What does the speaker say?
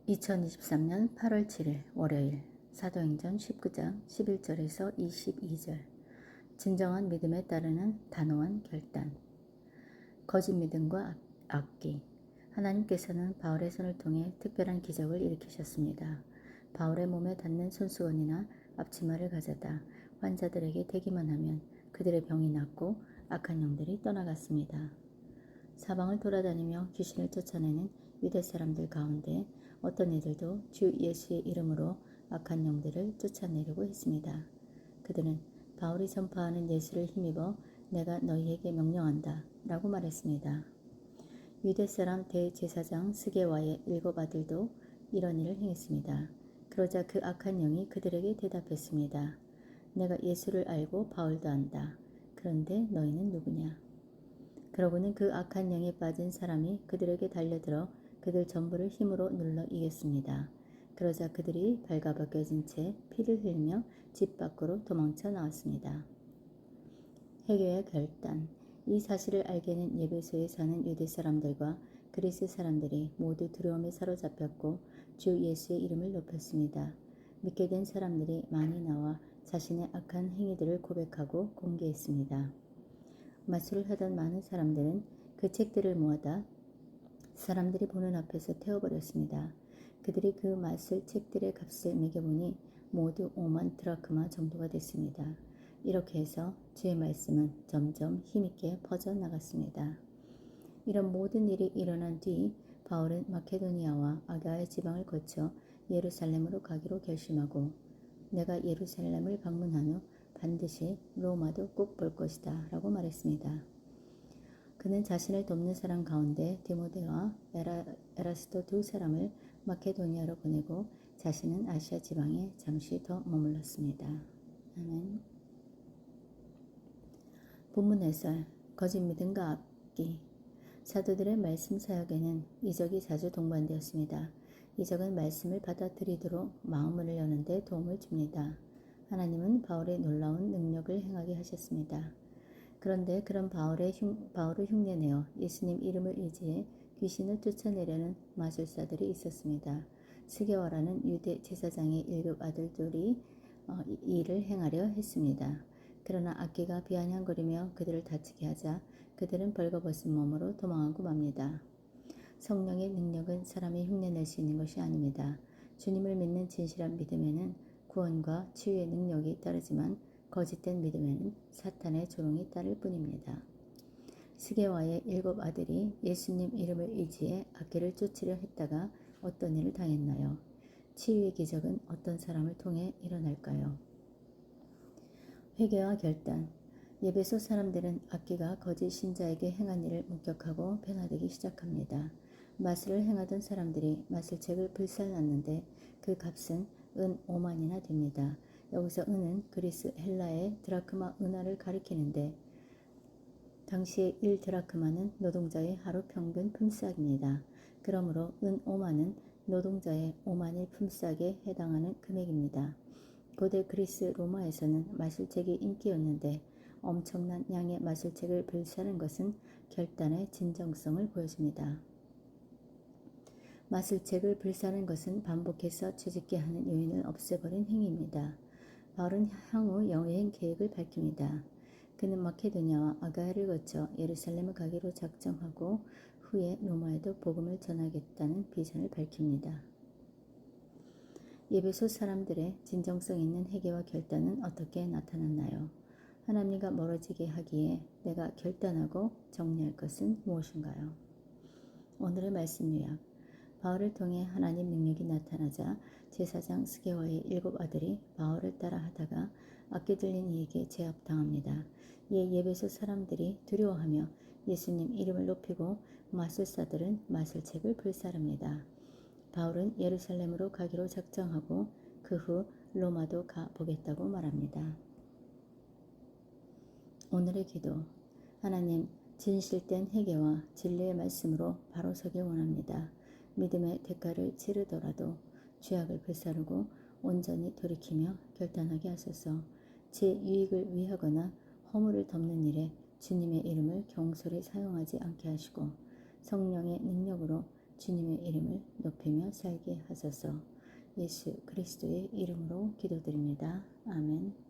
2023년 8월 7일 월요일 사도행전 19장 11절에서 22절. 진정한 믿음에 따르는 단호한 결단. 거짓 믿음과 악기. 하나님께서는 바울의 손을 통해 특별한 기적을 일으키셨습니다. 바울의 몸에 닿는 손수건이나 앞치마를 가져다 환자들에게 대기만 하면 그들의 병이 낫고 악한 영들이 떠나갔습니다. 사방을 돌아다니며 귀신을 쫓아내는 유대 사람들 가운데 어떤 이들도 주 예수의 이름으로 악한 영들을 쫓아내려고 했습니다. 그들은 바울이 전파하는 예수를 힘입어 내가 너희에게 명령한다 라고 말했습니다. 유대 사람 대제사장 스게와의 7 아들도 이런 일을 행했습니다. 그러자 그 악한 영이 그들에게 대답했습니다. 내가 예수를 알고 바울도 안다. 그런데 너희는 누구냐? 그러고는 그 악한 영에 빠진 사람이 그들에게 달려들어 그들 전부를 힘으로 눌러 이겼습니다. 그러자 그들이 발가벗겨진 채 피를 흘리며 집 밖으로 도망쳐 나왔습니다. 회개의 결단. 이 사실을 알게 된 예배소에 사는 유대 사람들과 그리스 사람들이 모두 두려움에 사로잡혔고 주 예수의 이름을 높였습니다. 믿게 된 사람들이 많이 나와 자신의 악한 행위들을 고백하고 공개했습니다. 마술을 하던 많은 사람들은 그 책들을 모아다 사람들이 보는 앞에서 태워버렸습니다. 그들이 그 마술 책들의 값을 매겨보니 모두 5만 드라크마 정도가 됐습니다. 이렇게 해서 주의 말씀은 점점 힘있게 퍼져나갔습니다. 이런 모든 일이 일어난 뒤 바울은 마케도니아와 아가야 지방을 거쳐 예루살렘으로 가기로 결심하고 내가 예루살렘을 방문한 후 반드시 로마도 꼭 볼 것이다 라고 말했습니다. 그는 자신을 돕는 사람 가운데 디모데와 에라스도 2 사람을 마케도니아로 보내고 자신은 아시아 지방에 잠시 더 머물렀습니다. 아멘. 본문 해설. 거짓 믿음과 악기. 사도들의 말씀 사역에는 이적이 자주 동반되었습니다. 이적은 말씀을 받아들이도록 마음을 여는 데 도움을 줍니다. 하나님은 바울의 놀라운 능력을 행하게 하셨습니다. 그런데 그런 바울을 흉내내어 예수님 이름을 의지해 귀신을 쫓아내려는 마술사들이 있었습니다. 스게와라는 유대 제사장의 7 아들들이 이 일을 행하려 했습니다. 그러나 악기가 비아냥거리며 그들을 다치게 하자 그들은 벌거벗은 몸으로 도망하고 맙니다. 성령의 능력은 사람이 흉내낼 수 있는 것이 아닙니다. 주님을 믿는 진실한 믿음에는 구원과 치유의 능력이 따르지만 거짓된 믿음에는 사탄의 조롱이 따를 뿐입니다. 스게와의 7 아들이 예수님 이름을 의지해 악기를 쫓으려 했다가 어떤 일을 당했나요? 치유의 기적은 어떤 사람을 통해 일어날까요? 회개와 결단. 예배소 사람들은 악기가 거짓 신자에게 행한 일을 목격하고 변화되기 시작합니다. 마술을 행하던 사람들이 마술책을 불살랐는데 그 값은 은 5만이나 됩니다. 여기서 은은 그리스 헬라의 드라크마 은화를 가리키는데 당시의 1 드라크마는 노동자의 하루 평균 품삯입니다. 그러므로 은 5만은 노동자의 5만일 품삯에 해당하는 금액입니다. 고대 그리스 로마에서는 마술책이 인기였는데 엄청난 양의 마술책을 불사른 것은 결단의 진정성을 보여줍니다. 마술책을 불사른 것은 반복해서 채집게 하는 요인을 없애버린 행위입니다. 바울은 향후 여행 계획을 밝힙니다. 그는 마케도니아와 아가야를 거쳐 예루살렘을 가기로 작정하고 후에 로마에도 복음을 전하겠다는 비전을 밝힙니다. 예배소 사람들의 진정성 있는 회개와 결단은 어떻게 나타났나요? 하나님과 멀어지게 하기에 내가 결단하고 정리할 것은 무엇인가요? 오늘의 말씀 요약. 바울을 통해 하나님 능력이 나타나자 제사장 스게와의 7 아들이 바울을 따라 하다가 악기 들린 이에게 제압당합니다. 이에 예배소 사람들이 두려워하며 예수님 이름을 높이고 마술사들은 마술책을 불사릅니다. 바울은 예루살렘으로 가기로 작정하고 그 후 로마도 가보겠다고 말합니다. 오늘의 기도. 하나님, 진실된 회개와 진리의 말씀으로 바로 서길 원합니다. 믿음의 대가를 치르더라도 죄악을 불사르고 온전히 돌이키며 결단하게 하소서. 제 유익을 위하거나 허물을 덮는 일에 주님의 이름을 경솔히 사용하지 않게 하시고 성령의 능력으로 주님의 이름을 높이며 살게 하소서. 예수 그리스도의 이름으로 기도드립니다. 아멘.